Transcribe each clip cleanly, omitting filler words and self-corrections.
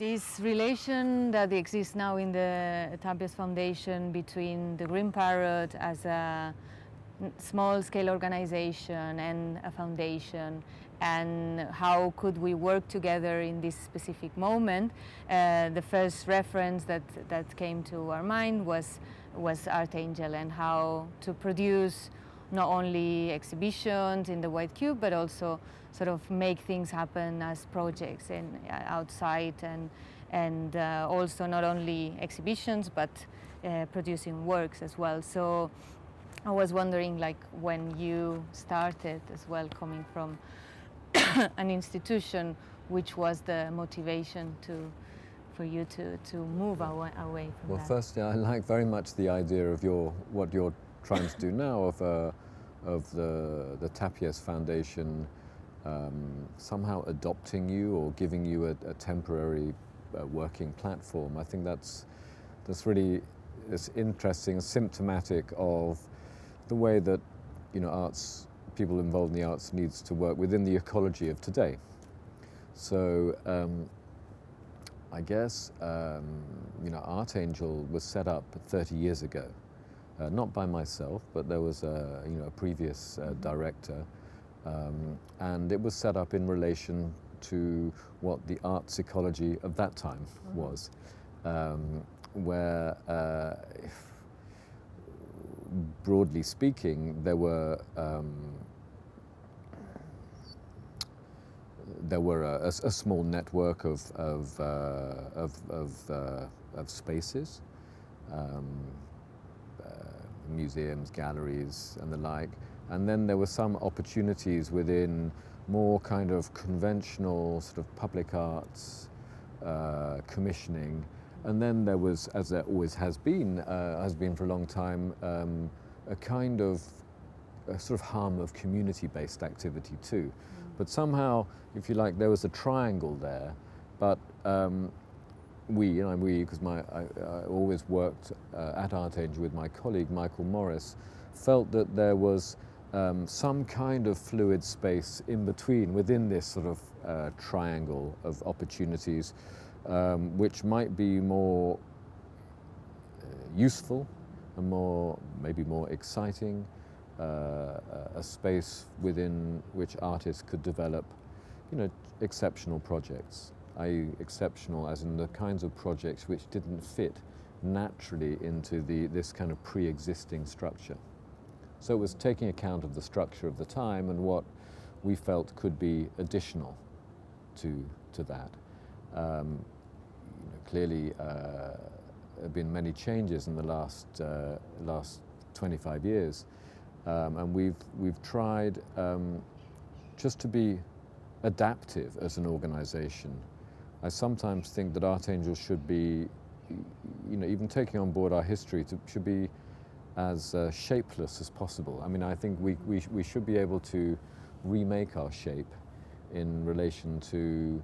This relation that exists now in the Tàpies Foundation between the Green Parrot as a small-scale organization and a foundation, and how could we work together in this specific moment. The first reference that came to our mind was Art Angel, and how to produce not only exhibitions in the White Cube, but also sort of make things happen as projects and outside, and also not only exhibitions, but producing works as well. So I was wondering, like, when you started as well, coming from an institution, which was the motivation for you to move away from that? Well, firstly, I like very much the idea of what you're trying to do now of the Tàpies Foundation somehow adopting you or giving you a temporary working platform. I think that's really interesting, symptomatic of the way that, you know, people involved in the arts needs to work within the ecology of today. So I guess you know, Art Angel was set up 30 years ago, not by myself, but there was a previous director, and it was set up in relation to what the arts ecology of that time was, where broadly speaking, there were a small network of spaces, museums, galleries, and the like. And then there were some opportunities within more kind of conventional sort of public arts commissioning. And then there was, as there always has been for a long time, a kind of a sort of hum of community-based activity too. But somehow, if you like, there was a triangle there. But we, because I always worked at Art Angel with my colleague Michael Morris, felt that there was some kind of fluid space in between, within this sort of triangle of opportunities, which might be more useful and maybe more exciting, a space within which artists could develop, you know, exceptional projects. Exceptional as in the kinds of projects which didn't fit naturally into this kind of pre-existing structure. So it was taking account of the structure of the time and what we felt could be additional to that. Clearly, there have been many changes in the last 25 years, and we've tried just to be adaptive as an organization. I sometimes think that Art Angel should be, you know, even taking on board our history, should be as shapeless as possible. I mean, I think we should be able to remake our shape in relation to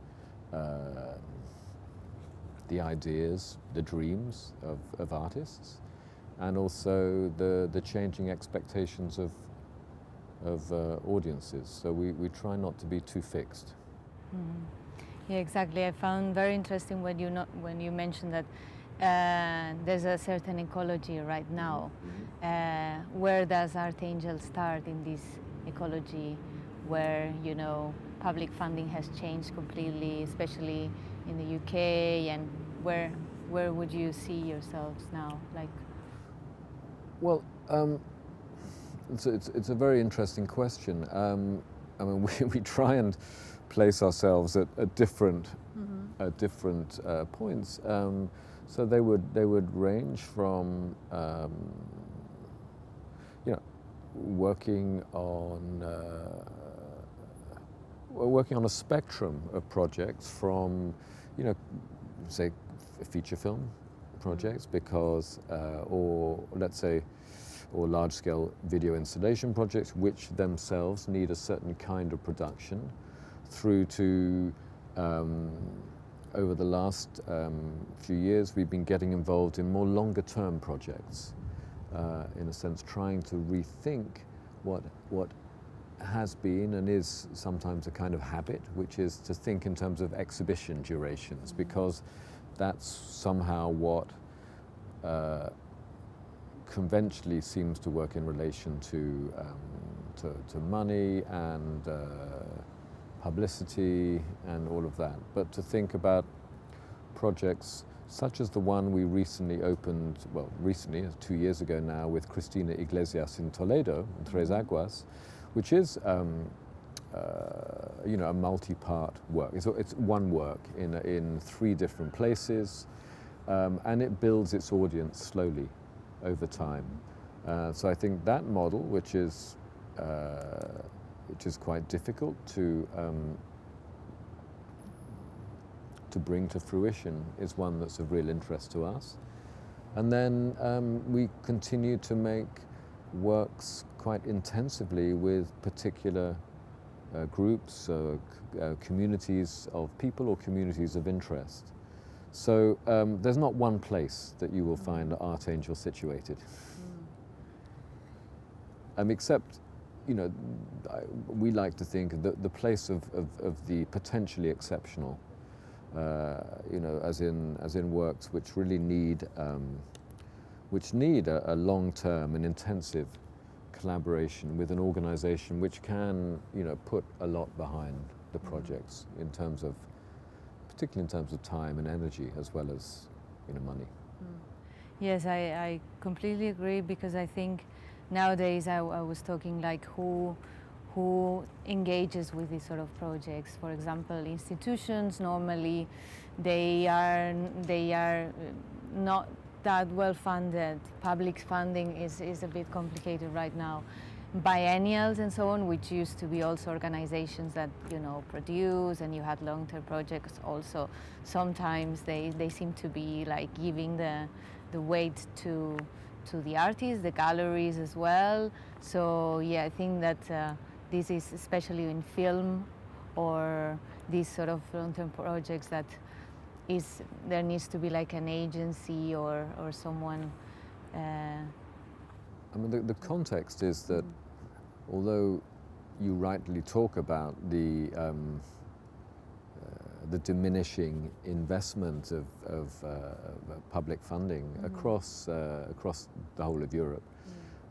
the ideas, the dreams of artists, and also the changing expectations of audiences. So we try not to be too fixed. Mm. Yeah, exactly. I found very interesting when you mentioned that there's a certain ecology right now. Where does Art Angel start in this ecology, where, you know, public funding has changed completely, especially in the UK, and where would you see yourselves now? Like, well, it's a very interesting question. I mean, we try and place ourselves at different points. So they would range from you know, working on a spectrum of projects, from, you know, say feature film projects, because or let's say, or large-scale video installation projects, which themselves need a certain kind of production, through to over the last few years, we've been getting involved in more longer-term projects, in a sense trying to rethink what has been and is sometimes a kind of habit, which is to think in terms of exhibition durations, because that's somehow what conventionally seems to work in relation to money and publicity and all of that. But to think about projects such as the one we recently opened, well, recently, 2 years ago now, with Cristina Iglesias in Toledo, in Tres Aguas, which is, you know, a multi-part work. It's one work in 3 different places, and it builds its audience slowly over time. So I think that model, which is quite difficult to bring to fruition, is one that's of real interest to us. And then we continue to make works quite intensively with particular groups, communities of people or communities of interest. So there's not one place that you will find Archangel situated. Except, you know, we like to think that the place of the potentially exceptional, you know, as in works which really need a long-term and intensive collaboration with an organization which can, you know, put a lot behind the projects in terms of, particularly in terms of time and energy, as well as, you know, money. Yes, I completely agree, because I think nowadays I was talking like who engages with these sort of projects. For example, institutions, normally they are not that well funded. Public funding is a bit complicated right now. Biennials and so on, which used to be also organizations that, you know, produce, and you had long-term projects also. Sometimes they seem to be like giving the weight to the artists, the galleries as well. So yeah, I think that this is especially in film or these sort of long-term projects that there needs to be like an agency or someone. I mean, the context is that although you rightly talk about the diminishing investment of public funding across the whole of Europe,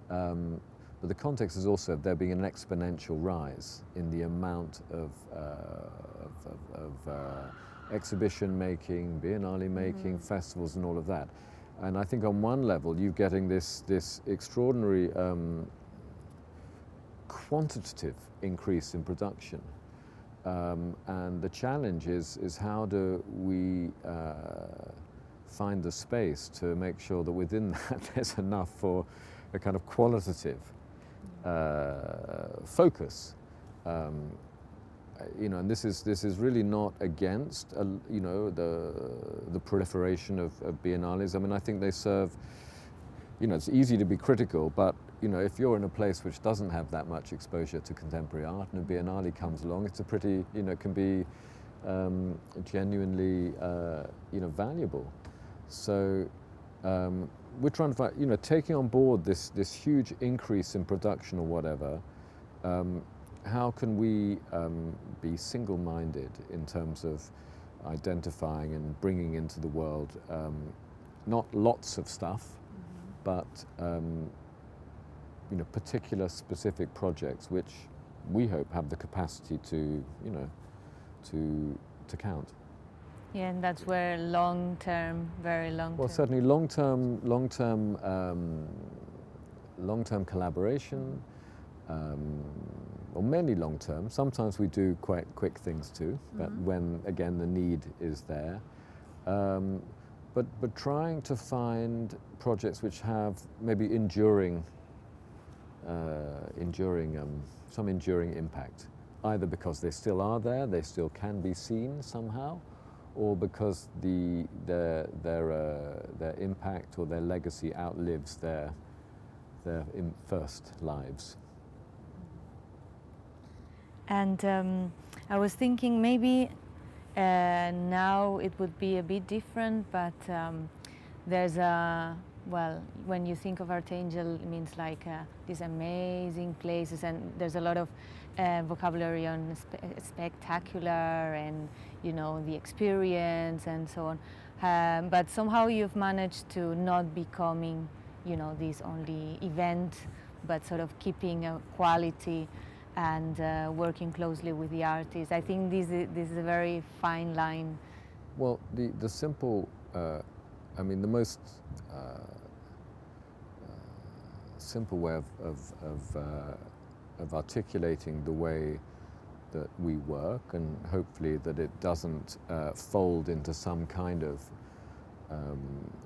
but the context is also there being an exponential rise in the amount of exhibition making, biennale making, festivals and all of that. And I think on one level you're getting this extraordinary quantitative increase in production. And the challenge is how do we find the space to make sure that within that there's enough for a kind of qualitative focus. You know, and this is really not against you know, the proliferation of biennales. I mean, I think they serve, you know, it's easy to be critical, but you know, if you're in a place which doesn't have that much exposure to contemporary art and a biennale comes along, it's a pretty, you know, it can be genuinely you know, valuable. So we're trying to find, you know, taking on board this huge increase in production or whatever. How can we be single-minded in terms of identifying and bringing into the world not lots of stuff, but you know, particular specific projects which we hope have the capacity to, you know, to count. Yeah, and that's where long-term, very long-term. Well, certainly long-term collaboration, or mainly long-term. Sometimes we do quite quick things too, but when again the need is there. But trying to find projects which have maybe some enduring impact, either because they still are there, they still can be seen somehow, or because their impact or their legacy outlives their first lives. And I was thinking maybe now it would be a bit different, but there's a well, when you think of Archangel, it means like these amazing places, and there's a lot of vocabulary on spectacular and, you know, the experience and so on. But somehow you've managed to not becoming, you know, this only event, but sort of keeping a quality and working closely with the artists. I think this is a very fine line. Well, the simple, I mean, the most simple way of articulating the way that we work, and hopefully that it doesn't fold into some kind of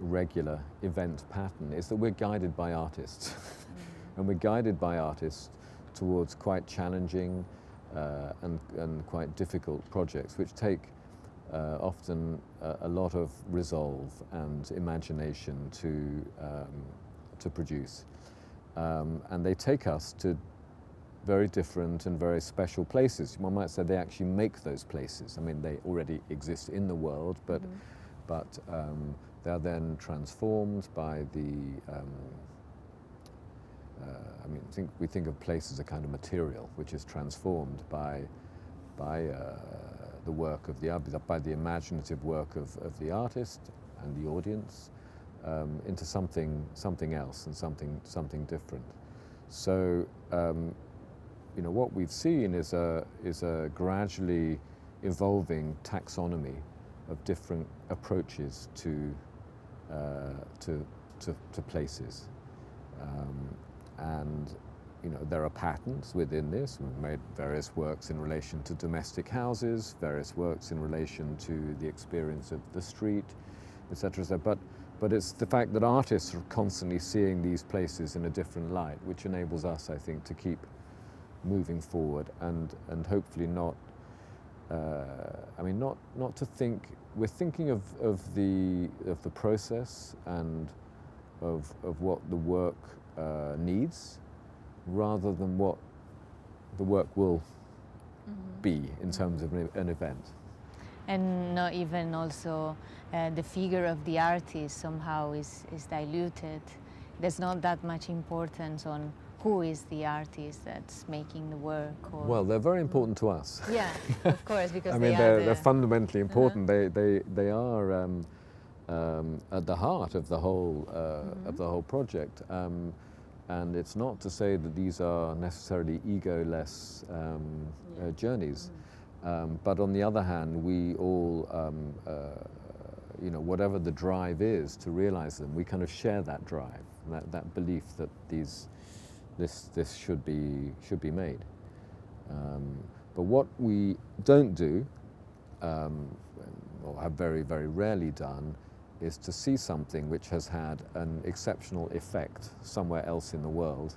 regular event pattern, is that we're guided by artists. And we're guided by artists towards quite challenging and quite difficult projects, which take often a lot of resolve and imagination to produce. And they take us to very different and very special places. One might say they actually make those places. I mean, they already exist in the world, but they're then transformed by the I mean, we think of place as a kind of material which is transformed by the work of by the imaginative work of the artist and the audience into something else and something different. So you know, what we've seen is a gradually evolving taxonomy of different approaches to places. And you know, there are patterns within this. We've made various works in relation to domestic houses, various works in relation to the experience of the street, etc. But it's the fact that artists are constantly seeing these places in a different light, which enables us, I think, to keep moving forward and hopefully not. I mean, not to think. We're thinking of the process and of what the work needs, rather than what the work will be in terms of an event. And not even also the figure of the artist somehow is diluted. There's not that much importance on who is the artist that's making the work. Or Well, they're very important to us. Yeah, of course, because I mean, they're fundamentally important. They are at the heart of the whole project. And it's not to say that these are necessarily ego-less journeys. But on the other hand, we all, you know, whatever the drive is to realize them, we kind of share that drive, that belief that this should be made. But what we don't do, or have very, very rarely done, is to see something which has had an exceptional effect somewhere else in the world.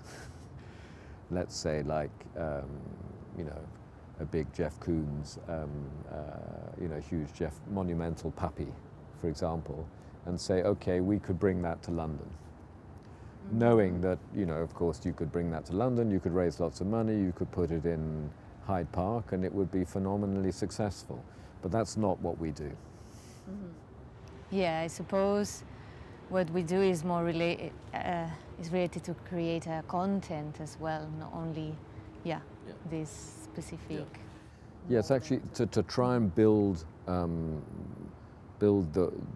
Let's say, like, you know, a big Jeff Koons, you know, huge monumental puppy, for example, and say, okay, we could bring that to London. Knowing that, you know, of course, you could bring that to London, you could raise lots of money, you could put it in Hyde Park, and it would be phenomenally successful. But that's not what we do. Yeah, I suppose what we do is more related to create a content as well, not only, this specific. Yeah, it's actually to try and build the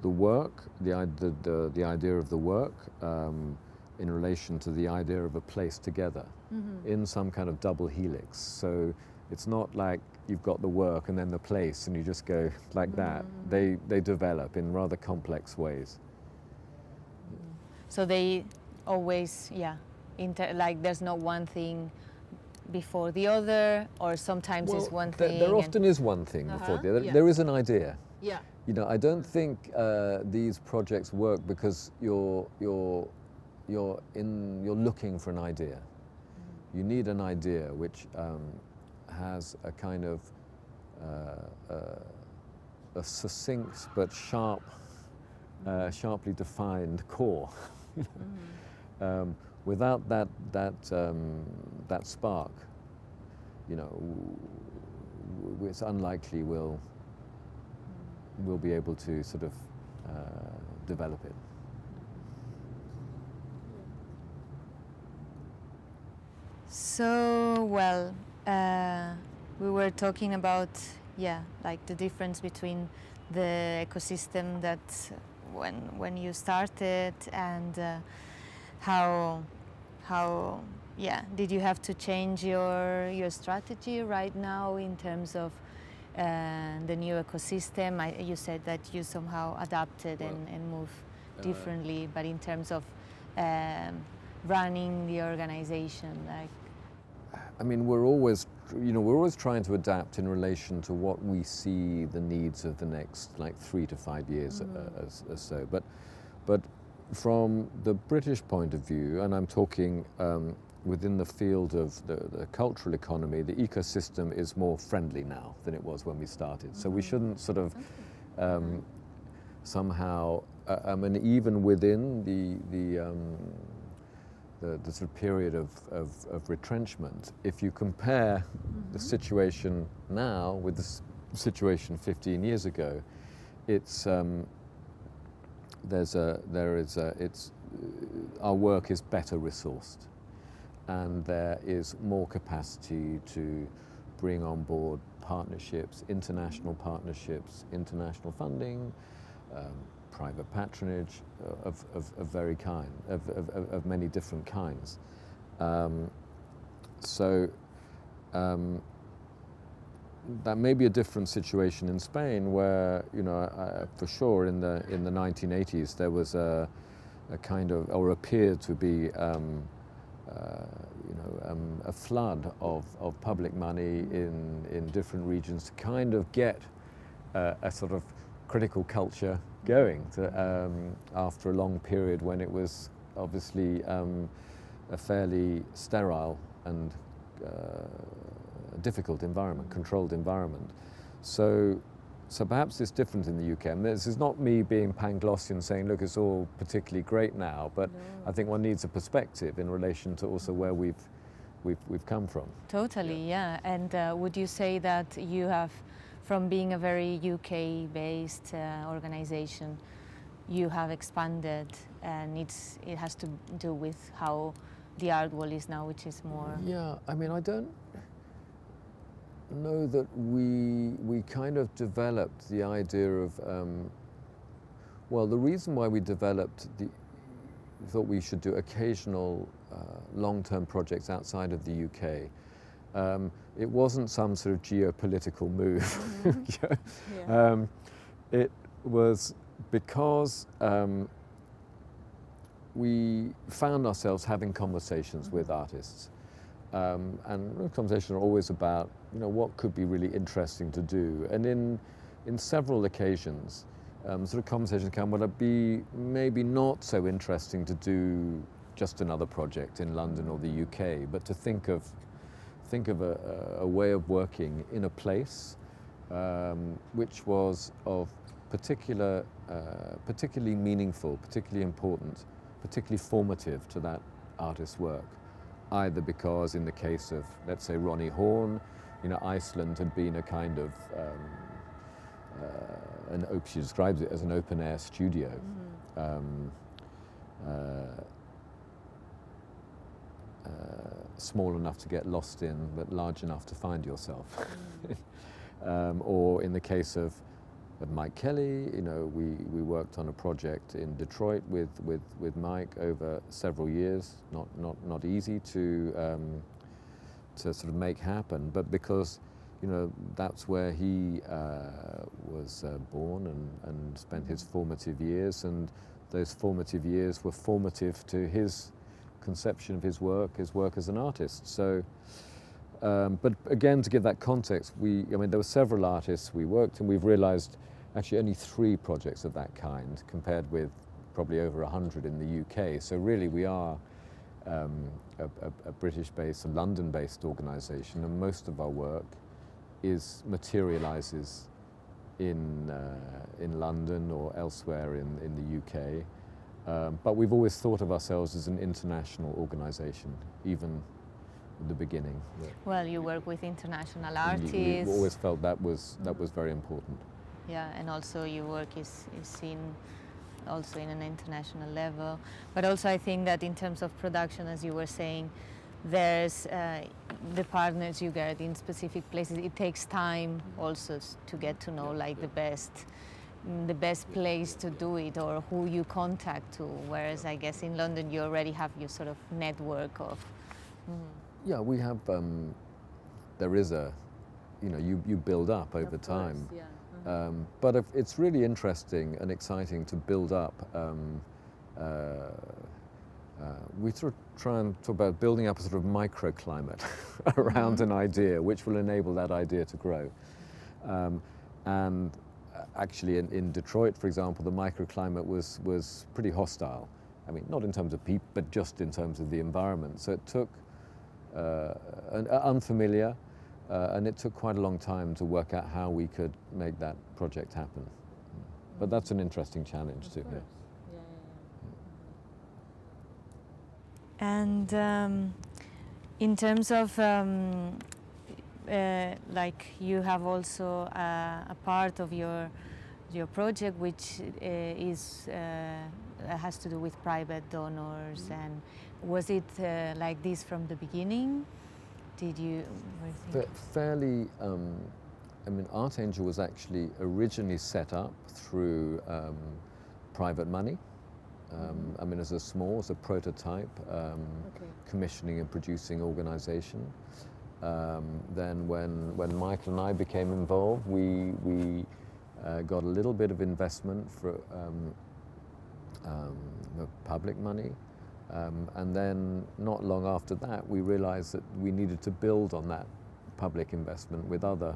work, the idea of the work in relation to the idea of a place together in some kind of double helix. So it's not like you've got the work and then the place and you just go like that. They develop in rather complex ways. So they always, like there's not one thing before the other, or sometimes it's one thing. There often is one thing before the other. There is an idea. Yeah. You know, I don't think these projects work because you're looking for an idea. You need an idea which has a kind of a succinct but sharply defined core. Without that spark, you know, it's unlikely we'll be able to sort of develop it. So, well, we were talking about, like the difference between the ecosystem that when you started and how did you have to change your strategy right now in terms of the new ecosystem? You said that you somehow adapted and moved differently, but in terms of running the organization, like. I mean, we're always trying to adapt in relation to what we see the needs of the next 3 to 5 years or so. But from the British point of view, and I'm talking within the field of the cultural economy, the ecosystem is more friendly now than it was when we started. So we shouldn't sort of somehow, I mean, even within the sort of period of retrenchment, if you compare the situation now with the situation 15 years ago, it's our work is better resourced, and there is more capacity to bring on board partnerships, international funding, private patronage of many different kinds. That may be a different situation in Spain, where for sure in the 1980s there was a kind of, or appeared to be, a flood of public money in different regions to kind of get a sort of critical culture going after a long period when it was obviously a fairly sterile and difficult environment, controlled environment. So perhaps it's different in the UK. And this is not me being Panglossian saying, look, it's all particularly great now, but I think one needs a perspective in relation to also where we've come from. Totally, yeah. And would you say that you have, from being a very UK-based organization, you have expanded, and it has to do with how the art world is now, which is more. Yeah, I mean, I don't know that we kind of developed the idea of, well, the reason why we thought we should do occasional long-term projects outside of the UK. It wasn't some sort of geopolitical move. It was because we found ourselves having conversations with artists, and conversations are always about what could be really interesting to do. And in several occasions, sort of conversations come, would it be maybe not so interesting to do just another project in London or the UK, but to think of a way of working in a place which was of particularly meaningful, particularly important, particularly formative to that artist's work. Either because, in the case of, let's say, Ronnie Horn, Iceland had been a kind of she describes it as an open-air studio. Small enough to get lost in, but large enough to find yourself. Or in the case of Mike Kelly, we worked on a project in Detroit with Mike over several years. Not easy to sort of make happen, but because that's where he was born and spent his formative years, and those formative years were formative to his conception of his work as an artist. So, but again, to give that context, there were several artists we worked, and we've realized actually only 3 projects of that kind, compared with probably over 100 in the UK. So really, we are a British-based, a London-based organization, and most of our work materializes in London or elsewhere in the UK. But we've always thought of ourselves as an international organization, even at the beginning. Well, you work with international artists. We always felt that was very important. Yeah, and also your work is seen also in an international level. But also I think that in terms of production, as you were saying, there's the partners you get in specific places. It takes time also to get to know like the best place to do it or who you contact to. Whereas I guess in London you already have your sort of network of. Yeah, we have. There is a, you build up over time. Yeah. But it's really interesting and exciting to build up. We sort of try and talk about building up a sort of microclimate around an idea, which will enable that idea to grow. And actually, in Detroit, for example, the microclimate was pretty hostile. I mean, not in terms of people, but just in terms of the environment. So it took unfamiliar. And it took quite a long time to work out how we could make that project happen. But that's an interesting challenge too. Yeah. And in terms of like you have also a part of your project which has to do with private donors. And was it like this from the beginning? Did you? Fairly. I mean, ArtAngel was actually originally set up through private money. I mean, as a prototype, commissioning and producing organization. Then when Michael and I became involved, we got a little bit of investment for public money. And then not long after that, we realized that we needed to build on that public investment with other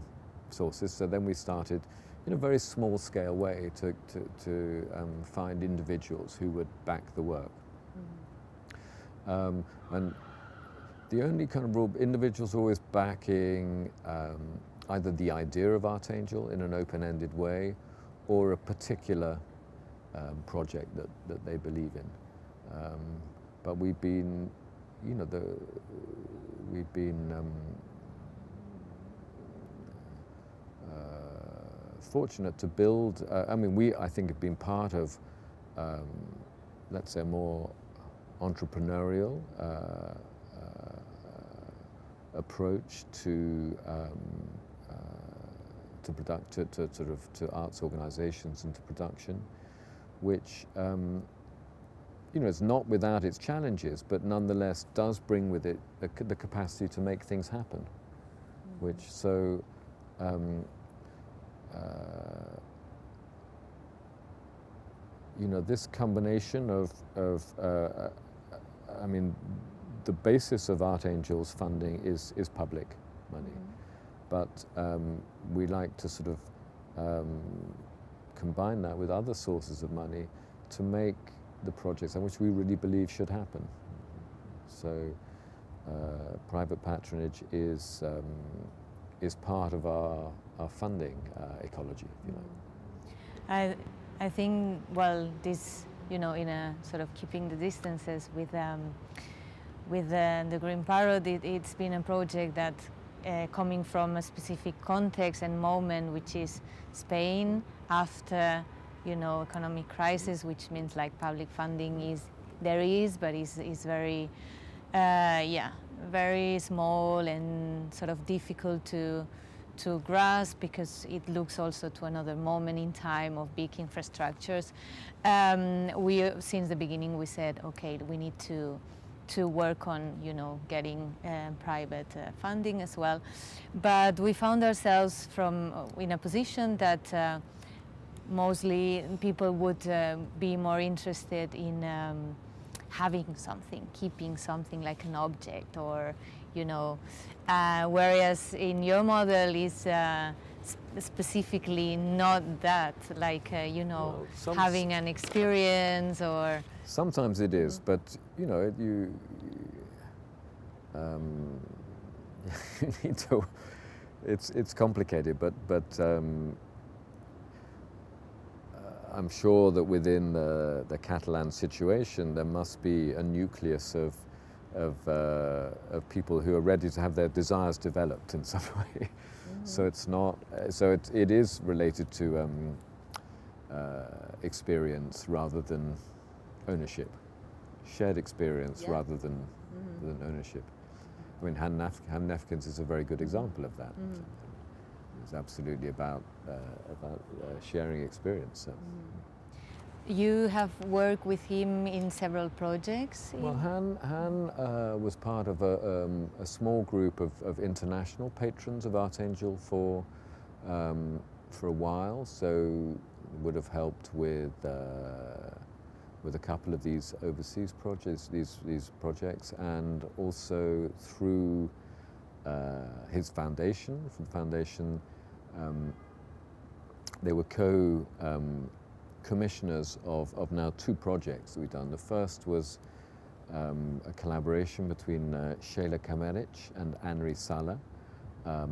sources. So then we started in a very small scale way to find individuals who would back the work. And the only kind of rule, individuals always backing either the idea of ArtAngel in an open-ended way or a particular project that they believe in. But we've been, fortunate to build. I mean, I think have been part of, let's say, a more entrepreneurial approach to arts organisations and to production, which. It's not without its challenges, but nonetheless does bring with it the capacity to make things happen. Which this combination of I mean, the basis of ArtAngel's funding is public money, but we like to sort of combine that with other sources of money to make the projects which we really believe should happen. So private patronage is part of our funding ecology, if you like. I think, well, this, in a sort of keeping the distances with the Green Parrot, it's been a project that coming from a specific context and moment, which is Spain after economic crisis, which means like public funding but is very, very small and sort of difficult to grasp because it looks also to another moment in time of big infrastructures. Since the beginning, we said, okay, we need to work on, getting private funding as well. But we found ourselves in a position that mostly people would be more interested in having something, keeping something like an object, or whereas in your model is specifically not that, like having an experience or. Sometimes it is, but you need to. It's complicated, but. I'm sure that within the Catalan situation, there must be a nucleus of people who are ready to have their desires developed in some way. So it's not. So it is related to experience rather than ownership, shared experience rather than ownership. I mean, Han Nefkens is a very good example of that. It's absolutely about sharing experience. So. You have worked with him in several projects? Well, Han was part of a small group of international patrons of Archangel for a while, so would have helped with a couple of these overseas projects, these projects, and also through his foundation. From the foundation, they were commissioners of now 2 projects that we've done. The first was a collaboration between Shela Kameric and Anri Sala,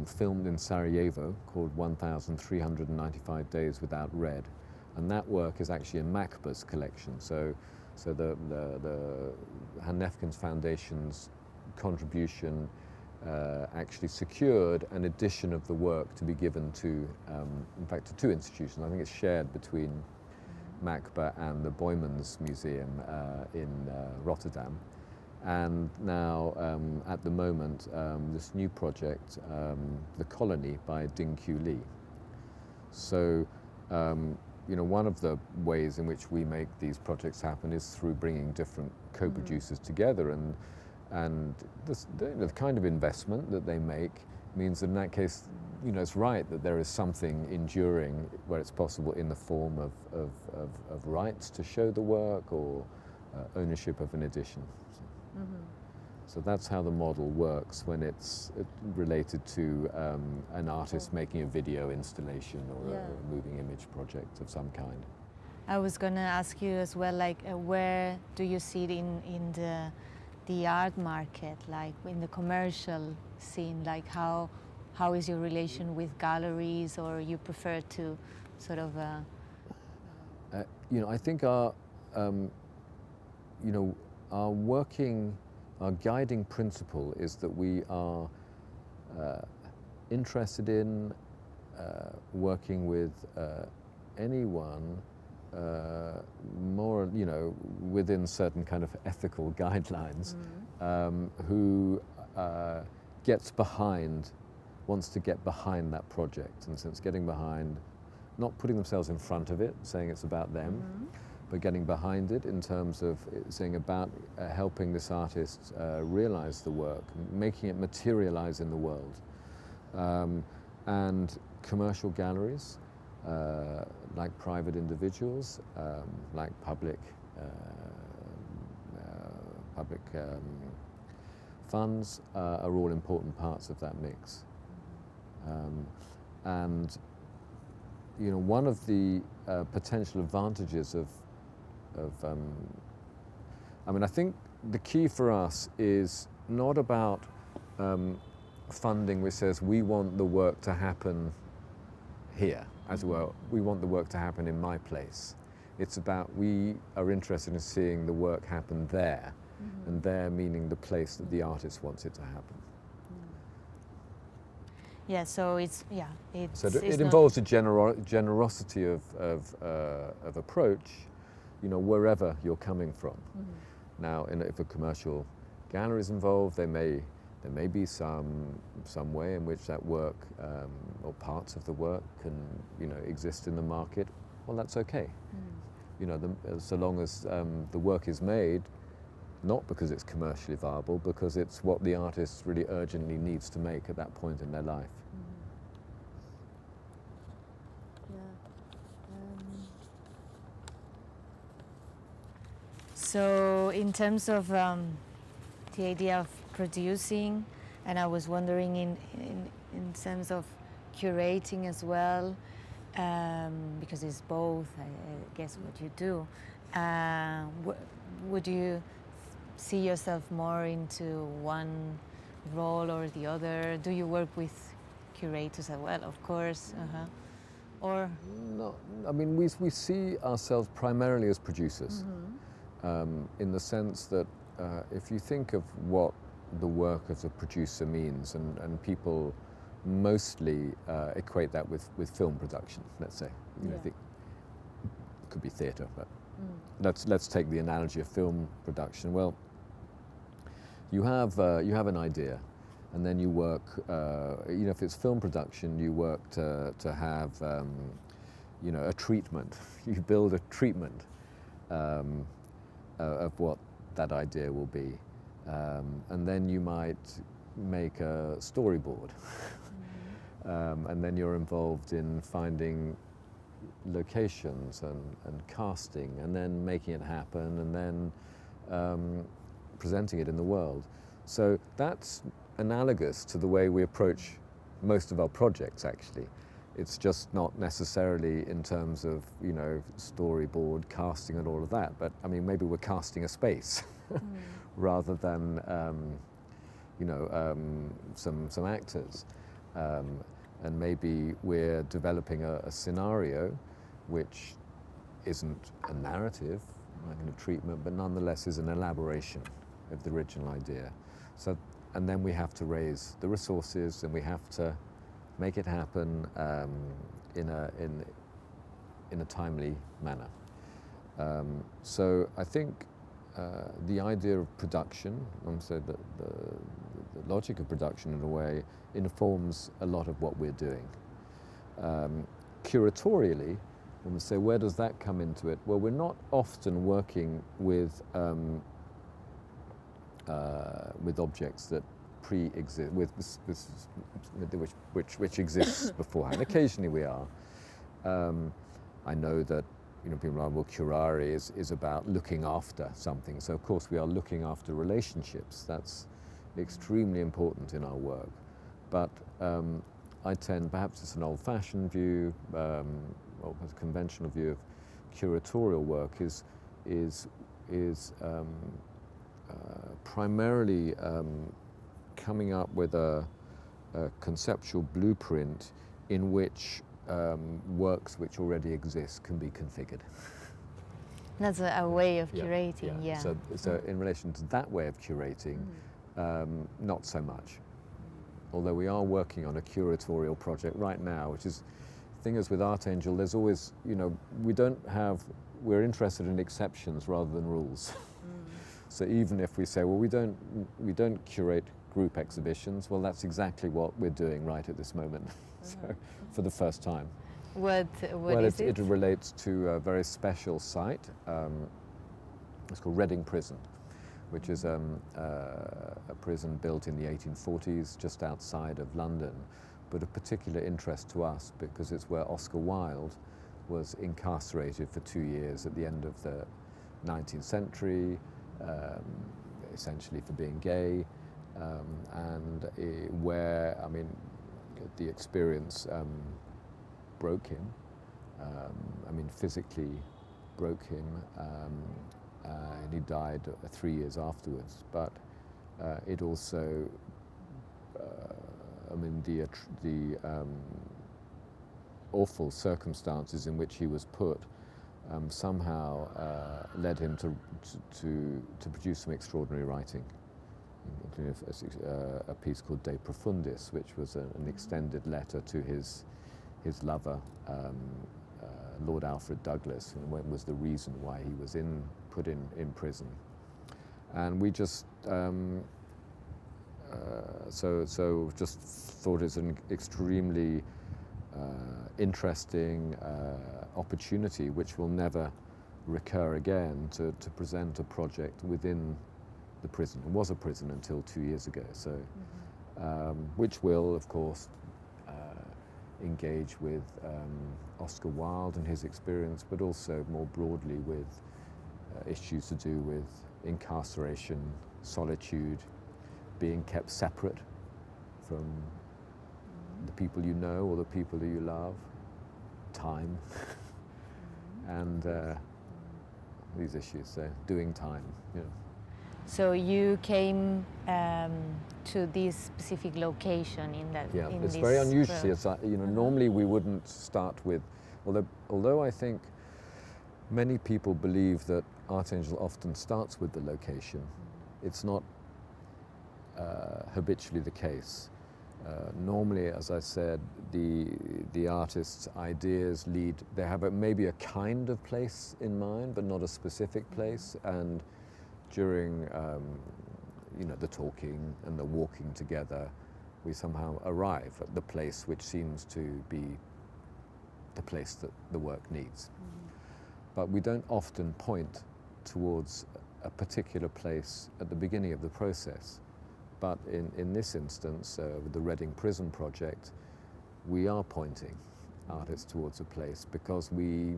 filmed in Sarajevo, called 1,395 Days Without Red. And that work is actually in MACBA's collection. So the Han Nefkens Foundation's contribution actually secured an edition of the work to be given to, in fact, to 2 institutions. I think it's shared between MACBA and the Boymans Museum in Rotterdam. And now, at the moment, this new project, The Colony by Ding Q Lee. So, you know, one of the ways in which we make these projects happen is through bringing different co-producers together, and the kind of investment that they make means that in that case, you know, it's right that there is something enduring where it's possible in the form of rights to show the work or ownership of an edition. So that's how the model works when it's related to an artist making a video installation or a moving image project of some kind. I was going to ask you as well, like, where do you see it in the art market, like in the commercial scene? Like, how is your relation with galleries, or you prefer to sort of? You know, I think our guiding principle is that we are interested in working with anyone more, you know, within certain kind of ethical guidelines, who wants to get behind that project, and since getting behind, not putting themselves in front of it, saying it's about them, but getting behind it in terms of saying about helping this artist realize the work, making it materialize in the world. And commercial galleries, like private individuals, like public funds, are all important parts of that mix. And you know, one of the potential advantages of I mean, I think the key for us is not about funding which says we want the work to happen here, as well. We want the work to happen in my place. It's about we are interested in seeing the work happen there, and there meaning the place that the artist wants it to happen. Yeah, so it involves a generosity of approach, you know, wherever you're coming from. Now, if a commercial gallery is involved, there may be some way in which that work or parts of the work can, you know, exist in the market. Well, that's okay. You know, so long as the work is made, not because it's commercially viable, because it's what the artist really urgently needs to make at that point in their life. So in terms of the idea of producing, and I was wondering in terms of curating as well, because it's both, I guess, what you do. Would you see yourself more into one role or the other? Do you work with curators as well, of course? Or? No, I mean, we see ourselves primarily as producers. In the sense that if you think of what the work as a producer means, and people mostly equate that with film production, let's say. You know, it could be theatre, but let's take the analogy of film production. Well, you have an idea, and then you work, you know, if it's film production, you work to have, you know, a treatment. You build a treatment of what that idea will be. And then you might make a storyboard. And then you're involved in finding locations and casting, and then making it happen, and then presenting it in the world. So that's analogous to the way we approach most of our projects, actually. It's just not necessarily in terms of, you know, storyboard, casting and all of that, but I mean, maybe we're casting a space rather than, you know, some actors. And maybe we're developing a scenario which isn't a narrative, like in a treatment, but nonetheless is an elaboration of the original idea. So, and then we have to raise the resources, and we have to make it happen in a timely manner. So I think the idea of production, so the logic of production in a way, informs a lot of what we're doing. Curatorially, when we say where does that come into it? Well, we're not often working with objects that pre-exist, which exists beforehand. Occasionally we are. I know that, you know, people like, well, curare is about looking after something. So of course we are looking after relationships. That's extremely important in our work. But I tend, perhaps it's an old-fashioned view, or a conventional view of curatorial work is primarily coming up with a conceptual blueprint in which works which already exist can be configured. That's a way of curating, yeah. So in relation to that way of curating, not so much. Although we are working on a curatorial project right now, which is, the thing is with ArtAngel, there's always, you know, we're interested in exceptions rather than rules. So even if we say, well, we don't curate group exhibitions, well, that's exactly what we're doing right at this moment. So, for the first time. What is it? It relates to a very special site. It's called Reading Prison, which is a prison built in the 1840s just outside of London, but of particular interest to us because it's where Oscar Wilde was incarcerated for 2 years at the end of the 19th century, essentially for being gay, and where, I mean, the experience broke him, I mean, physically broke him, and he died 3 years afterwards. But it also, I mean, the awful circumstances in which he was put somehow led him to produce some extraordinary writing, including a piece called De Profundis, which was an extended letter to his lover, Lord Alfred Douglas, and what was the reason why he was put in prison. And we just so just thought it's an extremely interesting opportunity, which will never recur again, to present a project within the prison. It was a prison until 2 years ago, so which will, of course, engage with Oscar Wilde and his experience, but also more broadly with issues to do with incarceration, solitude, being kept separate from the people you know or the people who you love, time, and these issues, so doing time. Yeah. So you came to this specific location in that. Yeah, in it's this very unusual. It's like, you know, normally we wouldn't start with, although I think many people believe that ArtAngel often starts with the location. It's not habitually the case. Normally, as I said, the artist's ideas lead. They have maybe a kind of place in mind, but not a specific place. And during the talking and the walking together, we somehow arrive at the place which seems to be the place that the work needs. But we don't often point towards a particular place at the beginning of the process. But in this instance, with the Reading Prison project, we are pointing artists towards a place because we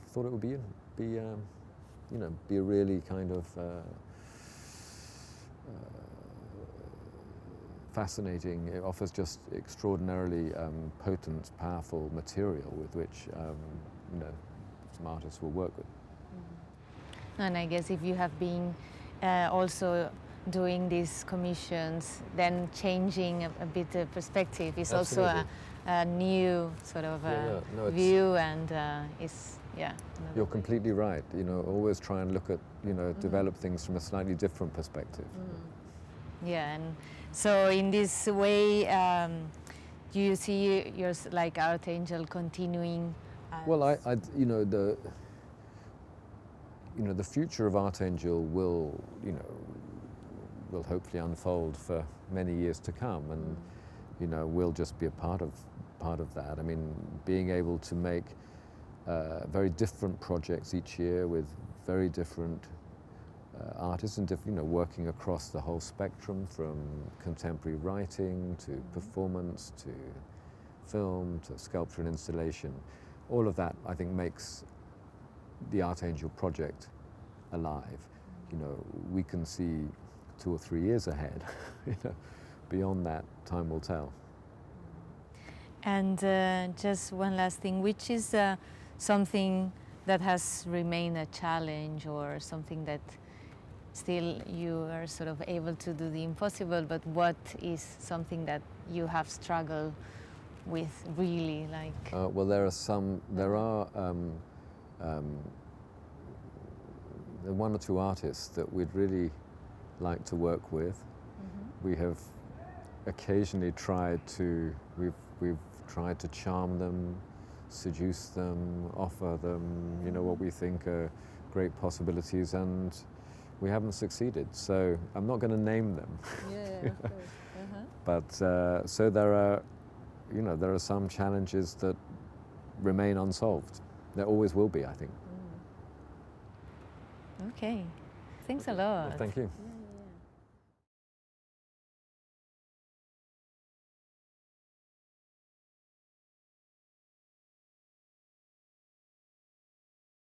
thought it would be a really kind of fascinating. It offers just extraordinarily potent, powerful material with which some artists will work with. And I guess if you have been also doing these commissions, then changing a bit the perspective is Absolutely. also a new sort of No, view, and You're completely right. Always try and look at, develop things from a slightly different perspective. Yeah, and so in this way, do you see yours like Archangel continuing? Well, the future of Archangel will hopefully unfold for many years to come, and we'll just be a part of that. I mean, being able to make very different projects each year with very different artists and working across the whole spectrum, from contemporary writing to performance to film to sculpture and installation. All of that, I think, makes the Archangel project alive. We can see 2 or 3 years ahead. Beyond that, time will tell. And just one last thing, which is something that has remained a challenge, or something that still you are sort of able to do the impossible, but what is something that you have struggled with really, like? Well, there are one or two artists that we'd really like to work with. We have occasionally we've tried to charm them, seduce them, offer them, what we think are great possibilities, and we haven't succeeded. So I'm not going to name them. Yeah, of course. But so there are some challenges that remain unsolved. There always will be, I think. Okay. Thanks a lot. Well, thank you.